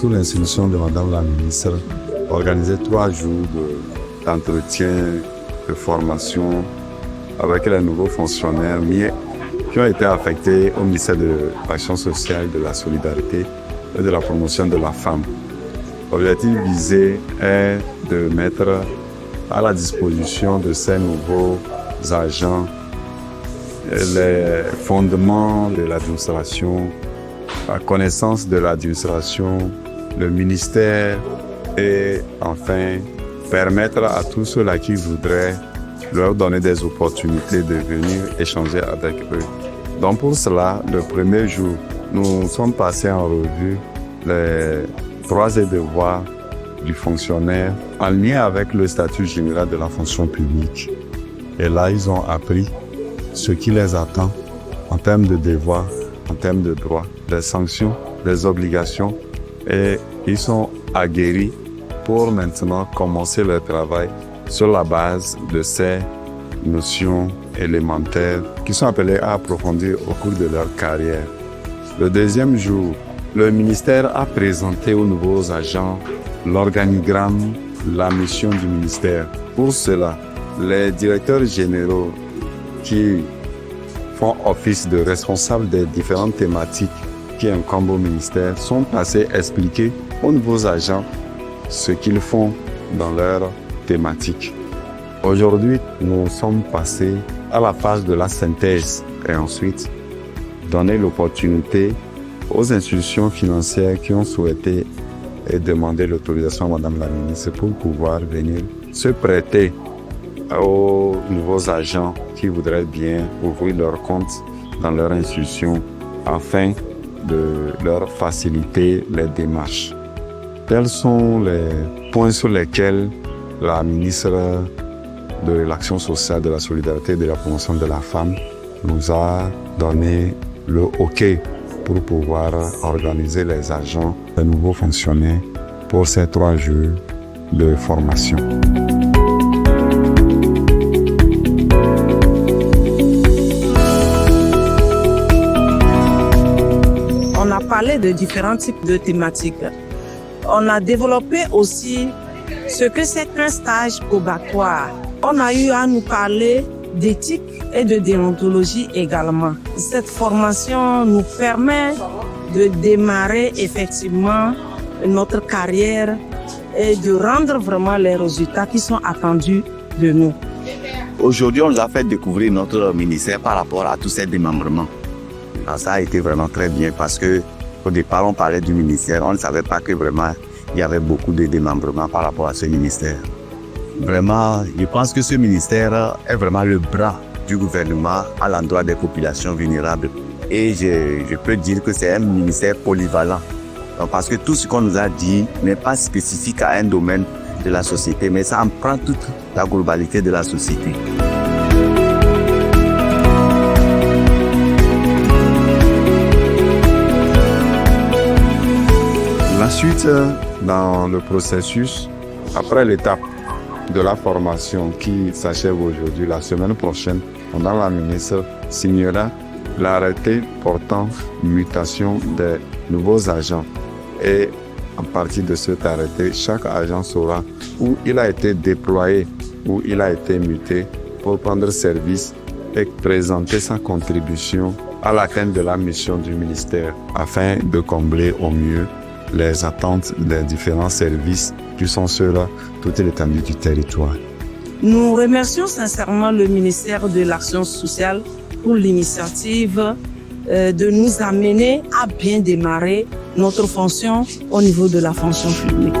sous l'instruction de Madame la ministre, organisé 3 jours d'entretien, de formation avec les nouveaux fonctionnaires qui ont été affectés au ministère de l'Action sociale, de la solidarité et de la promotion de la femme. L'objectif visé est de mettre à la disposition de ces nouveaux agents les fondements de l'administration, la connaissance de l'administration, le ministère et enfin permettre à tous ceux-là qui voudraient leur donner des opportunités de venir échanger avec eux. Donc pour cela, le premier jour, nous sommes passés en revue les droits et devoirs du fonctionnaire en lien avec le statut général de la fonction publique. Et là, ils ont appris ce qui les attend en termes de devoirs, en termes de droits, des sanctions, des obligations. Et ils sont aguerris pour maintenant commencer leur travail sur la base de ces notions élémentaires qui sont appelées à approfondir au cours de leur carrière. Le deuxième jour, le ministère a présenté aux nouveaux agents l'organigramme, la mission du ministère. Pour cela, les directeurs généraux qui font office de responsables des différentes thématiques qui incombent au ministère sont passés expliquer aux nouveaux agents ce qu'ils font dans leur thématique. Aujourd'hui, nous sommes passés à la phase de la synthèse et ensuite donner l'opportunité aux institutions financières qui ont souhaité et demander l'autorisation à Madame la ministre pour pouvoir venir se prêter aux nouveaux agents qui voudraient bien ouvrir leur compte dans leur institution afin de leur faciliter les démarches. Tels sont les points sur lesquels la ministre de l'Action sociale, de la solidarité et de la promotion de la femme nous a donné le OK pour pouvoir organiser les agents, les nouveaux fonctionnaires pour ces 3 jours de formation. On a parlé de différents types de thématiques. On a développé aussi ce que c'est un stage probatoire. On a eu à nous parler d'éthique et de déontologie également. Cette formation nous permet de démarrer effectivement notre carrière et de rendre vraiment les résultats qui sont attendus de nous. Aujourd'hui, on nous a fait découvrir notre ministère par rapport à tous ces démembrements. Alors, ça a été vraiment très bien parce que au départ, on parlait du ministère, on ne savait pas que vraiment il y avait beaucoup de démembrements par rapport à ce ministère. Vraiment, je pense que ce ministère est vraiment le bras du gouvernement à l'endroit des populations vulnérables. Et je peux dire que c'est un ministère polyvalent. Donc, parce que tout ce qu'on nous a dit n'est pas spécifique à un domaine de la société, mais ça en prend toute la globalité de la société. La suite dans le processus, après l'étape de la formation qui s'achève aujourd'hui, la semaine prochaine, Madame la ministre signera l'arrêté portant mutation des nouveaux agents. Et à partir de cet arrêté, chaque agent saura où il a été déployé, où il a été muté pour prendre service et présenter sa contribution à l'atteinte de la mission du ministère afin de combler au mieux les attentes des différents services qui sont sur toute l'étendue du territoire. Nous remercions sincèrement le ministère de l'Action sociale pour l'initiative de nous amener à bien démarrer notre fonction au niveau de la fonction publique.